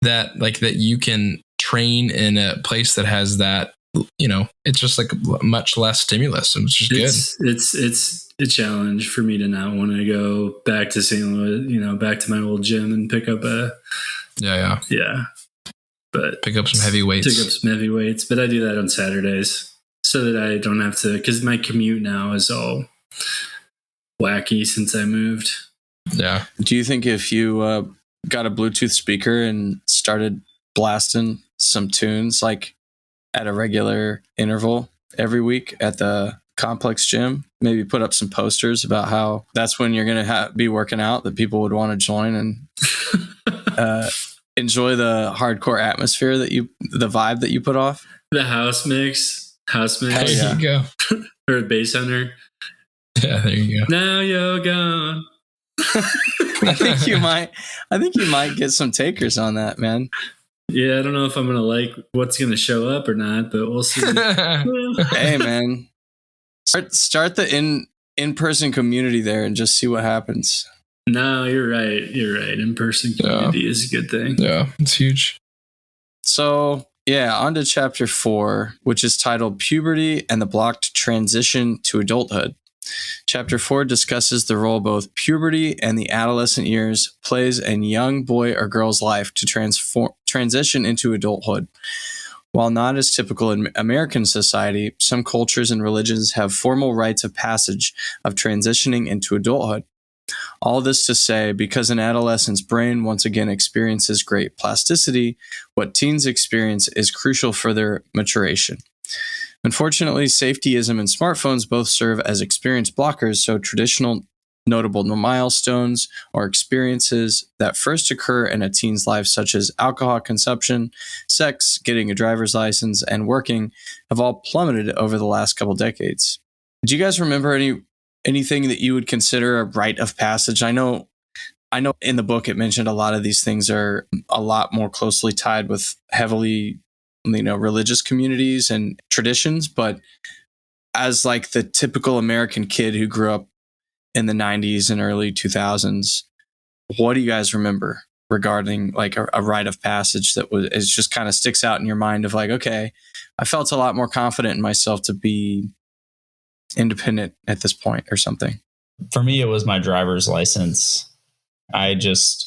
that you can train in a place that has that, it's just like much less stimulus, which is good. It's a challenge for me to not want to go back to St. Louis, back to my old gym and pick up but pick up some heavy weights. But I do that on Saturdays so that I don't have to, because my commute now is all wacky since I moved. Yeah. Do you think if you got a Bluetooth speaker and started blasting some tunes like at a regular interval, every week at the complex gym. Maybe put up some posters about how that's when you're going to be working out, that people would want to join and enjoy the hardcore atmosphere the vibe that you put off. The house mix. Hey, There you go. Or Bass Hunter. Yeah, there you go. Now you're gone. I think you might get some takers on that, man. Yeah, I don't know if I'm gonna like what's gonna show up or not, but we'll see. Hey, man, start the in-person community there and just see what happens. No, you're right. In-person community is a good thing. Yeah, it's huge. So yeah, on to chapter 4, which is titled Puberty and the Blocked Transition to Adulthood. Chapter 4 discusses the role both puberty and the adolescent years plays in young boy or girl's life to transition into adulthood. While not as typical in American society, some cultures and religions have formal rites of passage of transitioning into adulthood. All this to say, because an adolescent's brain once again experiences great plasticity, what teens experience is crucial for their maturation. Unfortunately, safetyism and smartphones both serve as experience blockers, so traditional notable milestones or experiences that first occur in a teen's life, such as alcohol consumption, sex, getting a driver's license, and working, have all plummeted over the last couple decades. Do you guys remember anything that you would consider a rite of passage? I know in the book it mentioned a lot of these things are a lot more closely tied with heavily, religious communities and traditions, but as like the typical American kid who grew up in the 90s and early 2000s, what do you guys remember regarding like a rite of passage that is just kind of sticks out in your mind of like, okay, I felt a lot more confident in myself to be independent at this point or something? For me, it was my driver's license. I just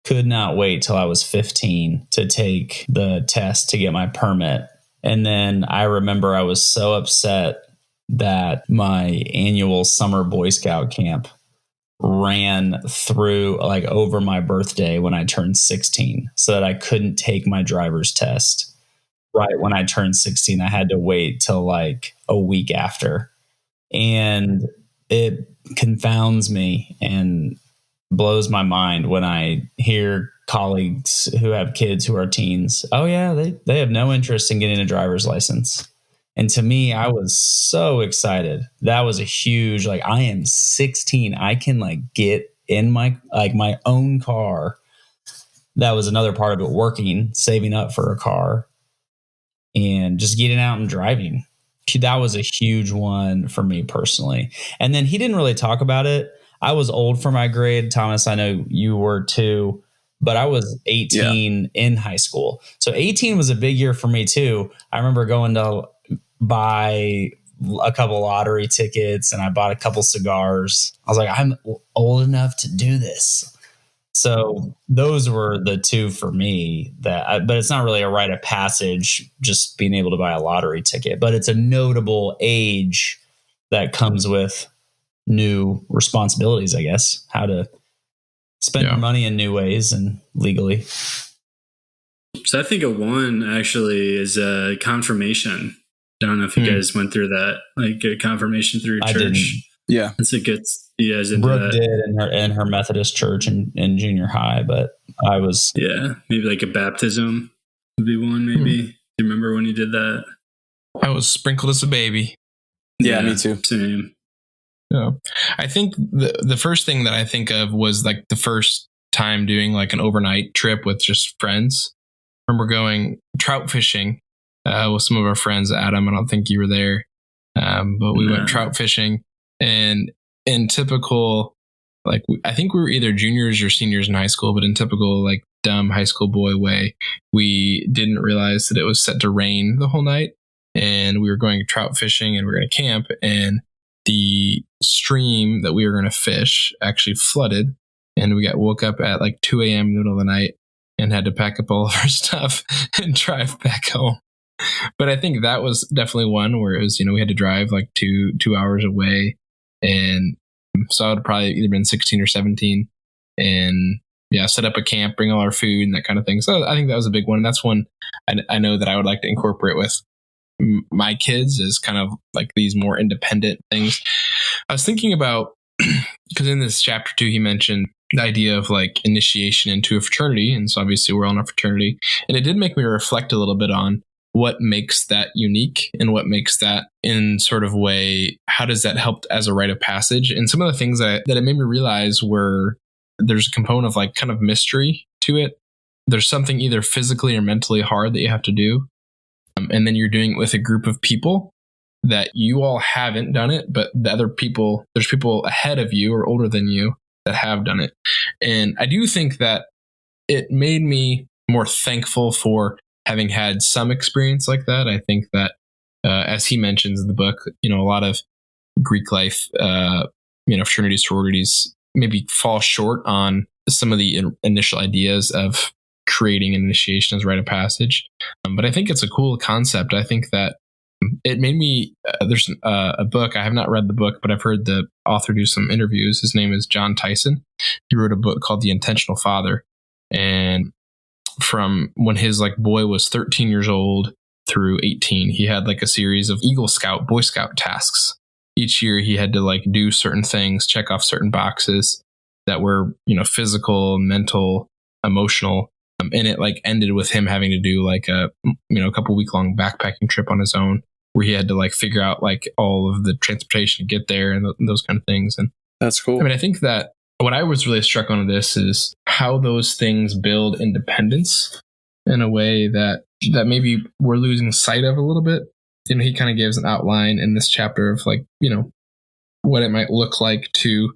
could not wait till I was 15 to take the test to get my permit. And then I remember I was so upset that my annual summer Boy Scout camp ran through like over my birthday when I turned 16, so that I couldn't take my driver's test right when I turned 16. I had to wait till like a week after. And it confounds me and blows my mind when I hear colleagues who have kids who are teens. Oh yeah, they have no interest in getting a driver's license. And to me, I was so excited. That was a huge, like, I am 16. I can like get in my own car. That was another part of it, working, saving up for a car and just getting out and driving. That was a huge one for me personally. And then he didn't really talk about it. I was old for my grade. Thomas, I know you were too, but I was 18 in high school. So 18 was a big year for me too. I remember going to buy a couple lottery tickets and I bought a couple cigars. I was like, I'm old enough to do this. So those were the two for me but it's not really a rite of passage, just being able to buy a lottery ticket, but it's a notable age that comes with new responsibilities, I guess, how to spend your money in new ways and legally. So I think a one actually is a confirmation. I don't know if you guys went through that, like a confirmation through church. I didn't. Yeah. It's a good, you guys into Brooke that. did in her Methodist church in junior high, but I was. Yeah. Maybe like a baptism would be one, maybe. Do you remember when you did that? I was sprinkled as a baby. Yeah, me too. Same. Yeah. I think the first thing that I think of was like the first time doing like an overnight trip with just friends. I remember going trout fishing with some of our friends. Adam, I don't think you were there, but we went trout fishing, and in typical, like, I think we were either juniors or seniors in high school, but in typical like dumb high school boy way, we didn't realize that it was set to rain the whole night, and we were going trout fishing and we were going to camp, and the stream that we were going to fish actually flooded, and we woke up at like 2 a.m. in the middle of the night and had to pack up all of our stuff and drive back home. But I think that was definitely one where it was, we had to drive like two hours away. And so I would probably either been 16 or 17 and set up a camp, bring all our food and that kind of thing. So I think that was a big one. And that's one I know that I would like to incorporate with my kids as kind of like these more independent things. I was thinking about, because in this chapter 2, he mentioned the idea of like initiation into a fraternity. And so obviously we're all in a fraternity. And it did make me reflect a little bit on what makes that unique and what makes that in sort of way, how does that help as a rite of passage? And some of the things that it made me realize were there's a component of like kind of mystery to it. There's something either physically or mentally hard that you have to do. And then you're doing it with a group of people that you all haven't done it, but the other people, there's people ahead of you or older than you that have done it. And I do think that it made me more thankful for having had some experience like that. I think that, as he mentions in the book, a lot of Greek life, fraternities, sororities maybe fall short on some of the initial ideas of creating an initiation as rite of passage. But I think it's a cool concept. I think that it made me, there's a book, I have not read the book, but I've heard the author do some interviews. His name is John Tyson. He wrote a book called The Intentional Father. And from when his boy was 13 years old through 18, he had a series of Eagle Scout, Boy Scout tasks. Each year he had to do certain things, check off certain boxes that were, physical, mental, emotional. And it ended with him having to do a couple week long backpacking trip on his own, where he had to figure out all of the transportation to get there and those kind of things. And that's cool. I mean, I think that what I was really struck on this is how those things build independence in a way that maybe we're losing sight of a little bit. He kind of gives an outline in this chapter of what it might look like to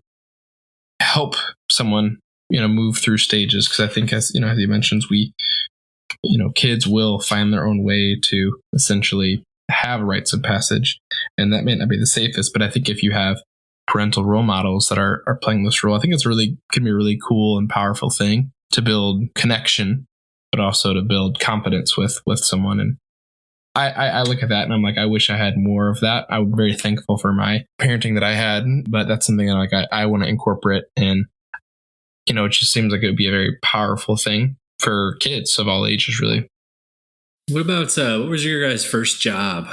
help someone move through stages. Because I think, as he mentions, kids will find their own way to essentially have rites of passage, and that may not be the safest. But I think if you have parental role models that are playing this role, I think can be a really cool and powerful thing to build connection, but also to build confidence with someone. And I look at that and I'm I wish I had more of that. I'm very thankful for my parenting that I had, but that's something that I want to incorporate. And it just seems like it would be a very powerful thing for kids of all ages, really. What about, what was your guys' first job?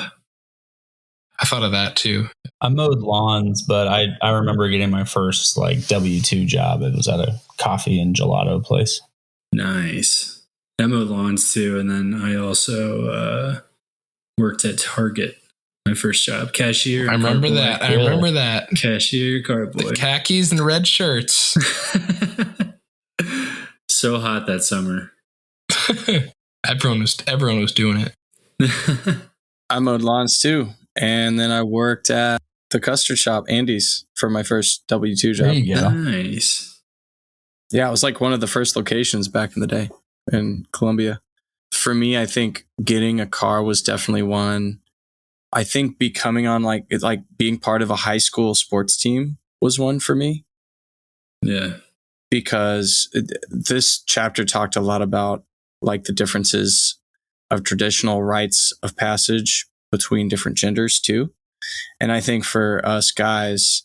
I thought of that too. I mowed lawns, but I remember getting my first W-2 job. It was at a coffee and gelato place. Nice. I mowed lawns too. And then I also worked at Target. My first job, cashier. I remember that. I remember that. Cashier, car boy. The khakis and red shirts. So hot that summer. Everyone was doing it. I mowed lawns too. And then I worked at the custard shop, Andy's, for my first W-2 job. There you go. Nice. Yeah, it was one of the first locations back in the day in Columbia. For me, I think getting a car was definitely one. I think becoming on being part of a high school sports team was one for me. Yeah. Because this chapter talked a lot about the differences of traditional rites of passage between different genders too. And I think for us guys,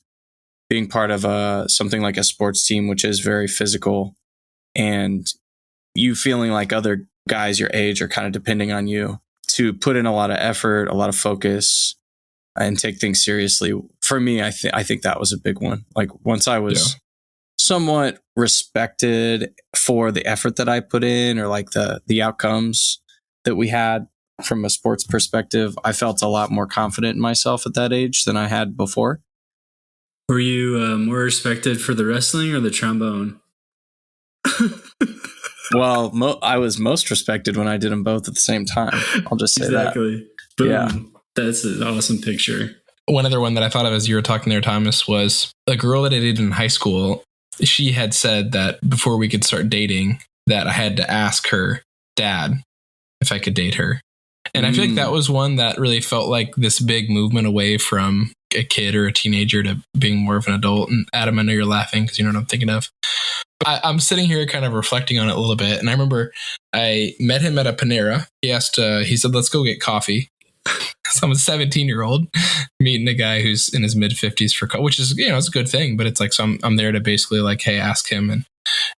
being part of something like a sports team, which is very physical, and you feeling like other guys your age are kind of depending on you to put in a lot of effort, a lot of focus, and take things seriously. For me, I think that was a big one. Once I was somewhat respected for the effort that I put in, or the outcomes that we had from a sports perspective, I felt a lot more confident in myself at that age than I had before. Were you more respected for the wrestling or the trombone? Well, I was most respected when I did them both at the same time. I'll just say exactly. that. Boom. Yeah. That's an awesome picture. One other one that I thought of as you were talking there, Thomas, was a girl that I dated in high school. She had said that before we could start dating, that I had to ask her dad if I could date her. And I feel like that was one that really felt like this big movement away from a kid or a teenager to being more of an adult. And Adam, I know you're laughing because you know what I'm thinking of. I'm sitting here kind of reflecting on it a little bit. And I remember I met him at a Panera. He said, let's go get coffee. So I'm a 17-year-old meeting a guy who's in his mid 50s for which is, it's a good thing, but it's so I'm there to basically hey, ask him. And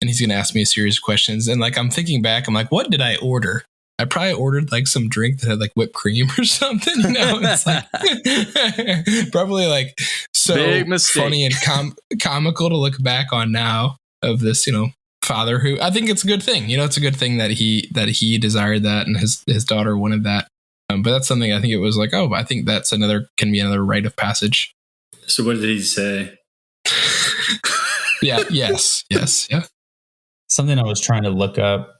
he's going to ask me a series of questions. And I'm thinking back, I'm what did I order? I probably ordered like some drink that had like whipped cream or something. You know, it's like probably like so funny and comical to look back on now of this, you know, father who I think it's a good thing. You know, it's a good thing that he desired that and his daughter wanted that. But that's something I think it was like, oh, I think that's can be another rite of passage. So what did he say? Yeah. Yes. Yeah. Something I was trying to look up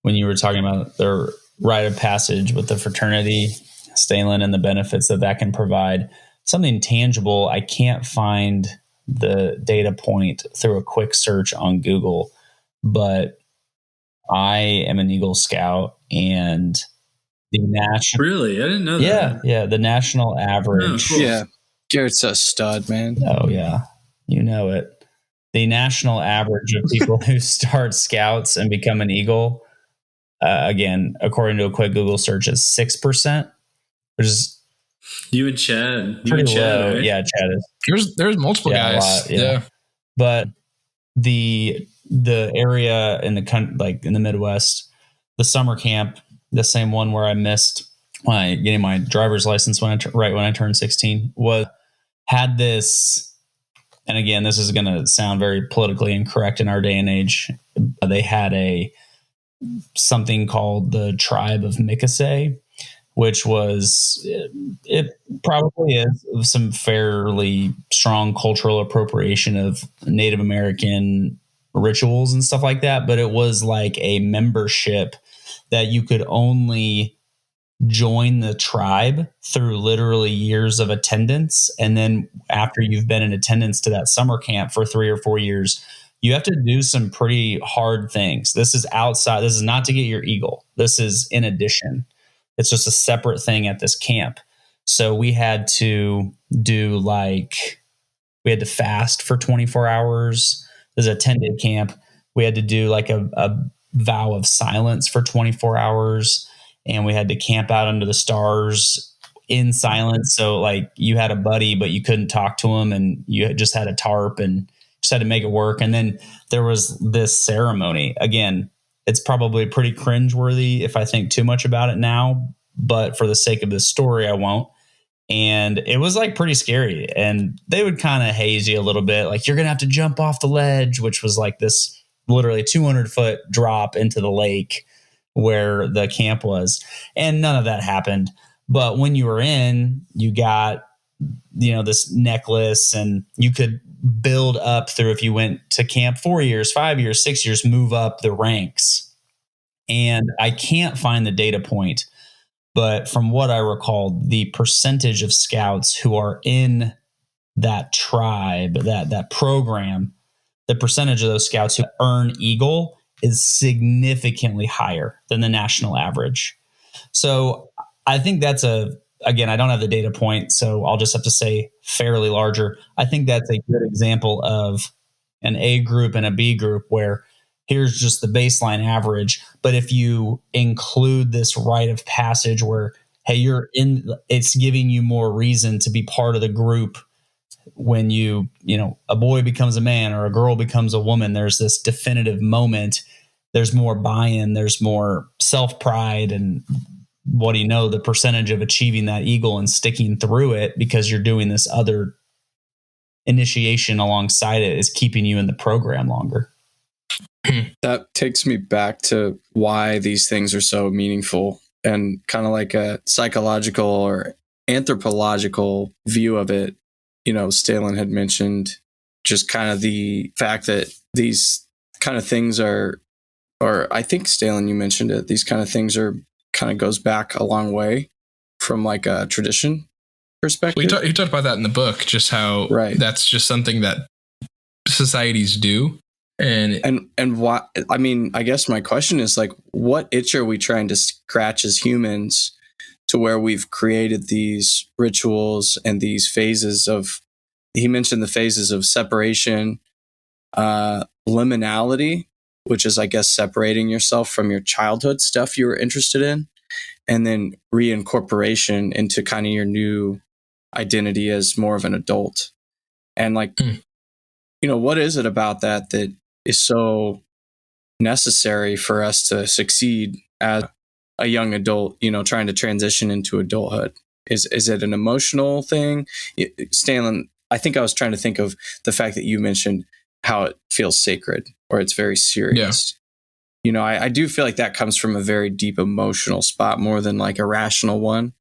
when you were talking about the rite of passage with the fraternity, Stalin, and the benefits that can provide. Something tangible. I can't find the data point through a quick search on Google, but I am an Eagle Scout, and the national. Really? I didn't know that. Yeah. The national average. Oh, cool. Yeah. Garrett's a stud, man. Oh, yeah. You know it. The national average of people who start Scouts and become an Eagle, again, according to a quick Google search, is 6%, which is you and Chad. Pretty low. Right? Yeah, Chad is. There's multiple guys. Yeah. But the area in the Midwest, the summer camp, the same one where I missed getting my driver's license when I turned 16, had this. And again, this is going to sound very politically incorrect in our day and age. They had something called the Tribe of Mikasay, which was, it probably is some fairly strong cultural appropriation of Native American rituals and stuff like that. But it was like a membership that you could only join the tribe through literally years of attendance. And then after you've been in attendance to that summer camp for 3 or 4 years, you have to do some pretty hard things. This is outside. This is not to get your eagle. This is in addition. It's just a separate thing at this camp. So we had to fast for 24 hours. There's a 10-day camp. We had to do like a vow of silence for 24 hours. And we had to camp out under the stars in silence. So like you had a buddy, but you couldn't talk to him, and you just had a tarp and just had to make it work. And then there was this ceremony. Again, it's probably pretty cringeworthy if I think too much about it now, but for the sake of this story, I won't. And it was like pretty scary. And they would kind of haze you a little bit. Like, you're going to have to jump off the ledge, which was like this literally 200-foot drop into the lake where the camp was. And none of that happened. But when you were in, you got, this necklace, and you could build up through, if you went to camp 4 years, 5 years, 6 years, move up the ranks. And I can't find the data point, but from what I recall, the percentage of scouts who are in that tribe, that program, the percentage of those scouts who earn Eagle is significantly higher than the national average. So I think that's again, I don't have the data point, so I'll just have to say fairly larger. I think that's a good example of an A group and a B group where here's just the baseline average. But if you include this rite of passage where, hey, it's giving you more reason to be part of the group. When a boy becomes a man or a girl becomes a woman, there's this definitive moment. There's more buy-in, there's more self-pride, and the percentage of achieving that Eagle and sticking through it because you're doing this other initiation alongside it is keeping you in the program longer. That takes me back to why these things are so meaningful, and kind of like a psychological or anthropological view of it. Stalin had mentioned just kind of the fact that these kind of things or I think Stalin, you mentioned it, these kind of things kind of goes back a long way from like a tradition perspective. You talked about that in the book, just how that's just something that societies do. And why, I guess my question is like, what itch are we trying to scratch as humans to where we've created these rituals and these phases he mentioned the phases of separation, liminality, which is, I guess, separating yourself from your childhood stuff you were interested in, and then reincorporation into kind of your new identity as more of an adult. And like, what is it about that is so necessary for us to succeed as a young adult, trying to transition into adulthood? Is it an emotional thing? Stanley, I think I was trying to think of the fact that you mentioned how it feels sacred or it's very serious. Yeah. I do feel like that comes from a very deep emotional spot more than like a rational one.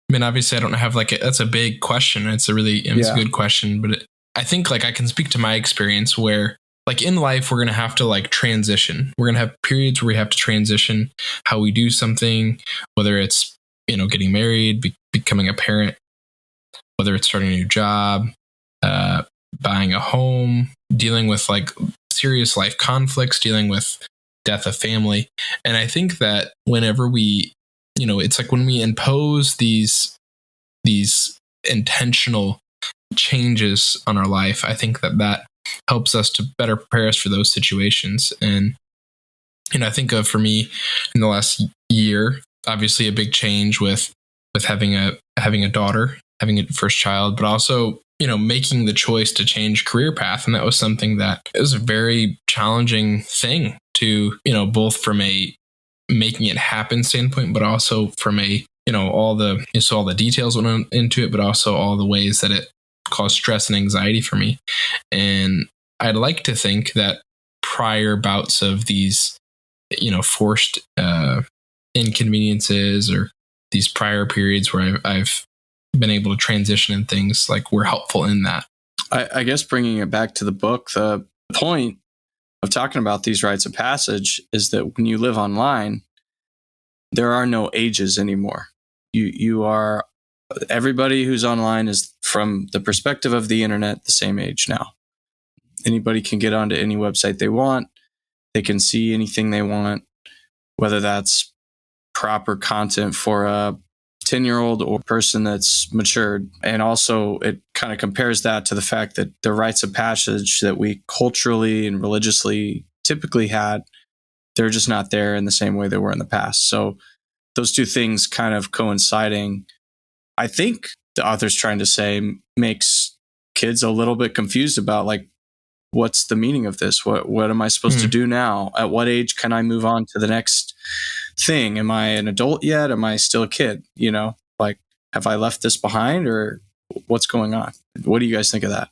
I mean, obviously I don't have that's a big question. It's a good question, but I think like I can speak to my experience where like in life, we're going to have to like transition. We're going to have periods where we have to transition how we do something, whether it's, getting married, becoming a parent, whether it's starting a new job, buying a home, dealing with like serious life conflicts, dealing with death of family. And I think that whenever we, it's like when we impose these intentional changes on our life, I think that helps us to better prepare us for those situations. And, I think of for me in the last year, obviously a big change with having a daughter, having a first child, but also, making the choice to change career path. And that was something that is a very challenging thing to, both from a making it happen standpoint, but also from a, all the details went into it, but also all the ways that it caused stress and anxiety for me. And I'd like to think that prior bouts of these, forced inconveniences or these prior periods where I've been able to transition and things like were helpful in that. I guess bringing it back to the book, the point of talking about these rites of passage is that when you live online, there are no ages anymore. You are, everybody who's online is from the perspective of the internet, the same age now. Anybody can get onto any website they want. They can see anything they want, whether that's proper content for a 10-year-old or person that's matured. And also it kind of compares that to the fact that the rites of passage that we culturally and religiously typically had, they're just not there in the same way they were in the past. So those two things kind of coinciding, I think the author's trying to say, makes kids a little bit confused about like, what's the meaning of this? What am I supposed to do now? At what age can I move on to the next thing? Am I an adult yet? Am I still a kid? Like, have I left this behind or what's going on? What do you guys think of that?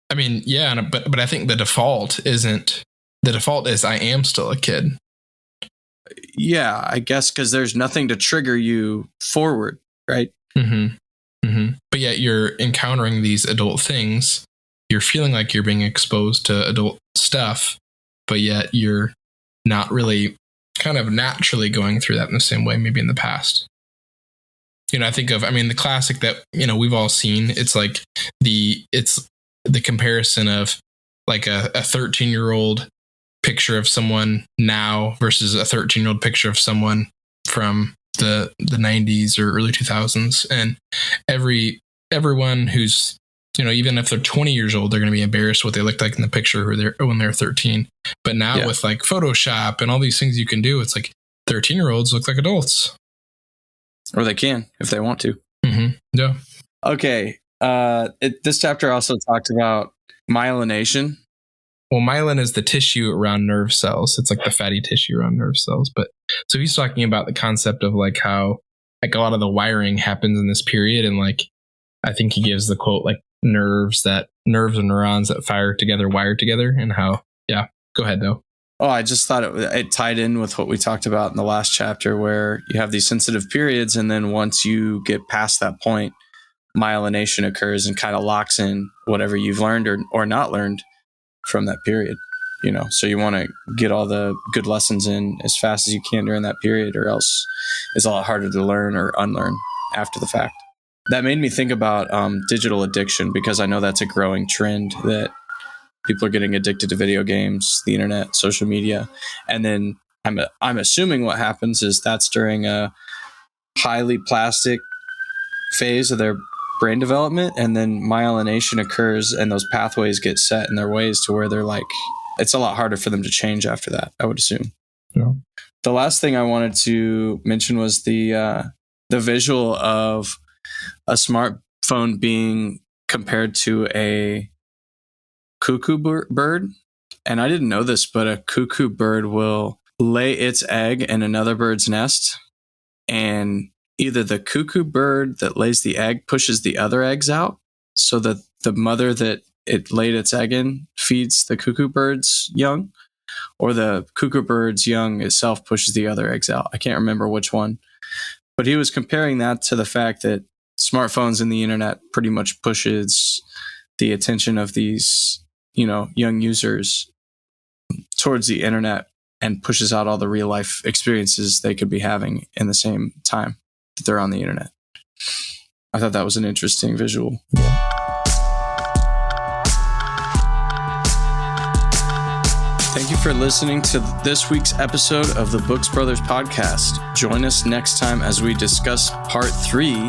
I mean, yeah, but I think the default is I am still a kid. Yeah, I guess because there's nothing to trigger you forward, right? Mm-hmm. Mm-hmm. But yet you're encountering these adult things. You're feeling like you're being exposed to adult stuff, but yet you're not really kind of naturally going through that in the same way maybe in the past. I think of, the classic that, we've all seen. It's like it's the comparison of like a 13-year-old picture of someone now versus a 13-year-old picture of someone from the 90s or early 2000s. And everyone who's, even if they're 20 years old, they're going to be embarrassed what they looked like in the picture when they're 13. But now with like Photoshop and all these things you can do, it's like 13-year-olds look like adults. Or they can, if they want to. Mm-hmm. Yeah. Okay. This chapter also talked about myelination. Well, myelin is the tissue around nerve cells. It's like the fatty tissue around nerve cells. But so he's talking about the concept of like how like a lot of the wiring happens in this period. And like, I think he gives the quote, like nerves and neurons that fire together, wire together, and how, yeah, go ahead though. Oh, I just thought it tied in with what we talked about in the last chapter where you have these sensitive periods. And then once you get past that point, myelination occurs and kind of locks in whatever you've learned or not learned from that period. So you want to get all the good lessons in as fast as you can during that period, or else it's a lot harder to learn or unlearn after the fact. That made me think about digital addiction, because I know that's a growing trend that people are getting addicted to video games, the internet, social media. And then I'm assuming what happens is that's during a highly plastic phase of their brain development, and then myelination occurs and those pathways get set in their ways to where they're like, it's a lot harder for them to change after that, I would assume. Yeah. The last thing I wanted to mention was the visual of a smartphone being compared to a cuckoo bird. And I didn't know this, but a cuckoo bird will lay its egg in another bird's nest, and either the cuckoo bird that lays the egg pushes the other eggs out so that the mother that it laid its egg in feeds the cuckoo bird's young, or the cuckoo bird's young itself pushes the other eggs out. I can't remember which one. But he was comparing that to the fact that smartphones and the internet pretty much pushes the attention of these, young users towards the internet and pushes out all the real life experiences they could be having in the same time that they're on the internet. I thought that was an interesting visual. Yeah. Thank you for listening to this week's episode of the Books Brothers podcast. Join us next time as we discuss part 3,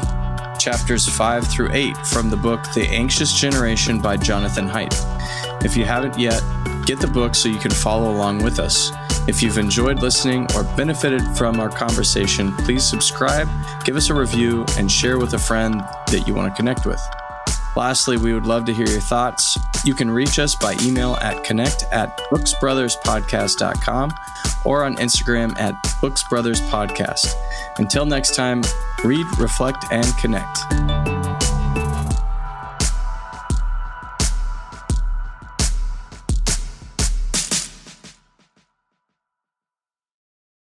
chapters 5 through 8 from the book The Anxious Generation by Jonathan Haidt. If you haven't yet, get the book so you can follow along with us. If you've enjoyed listening or benefited from our conversation, please subscribe, give us a review, and share with a friend that you want to connect with. Lastly, we would love to hear your thoughts. You can reach us by email at connect@booksbrotherspodcast.com or on Instagram at booksbrotherspodcast. Until next time, read, reflect, and connect.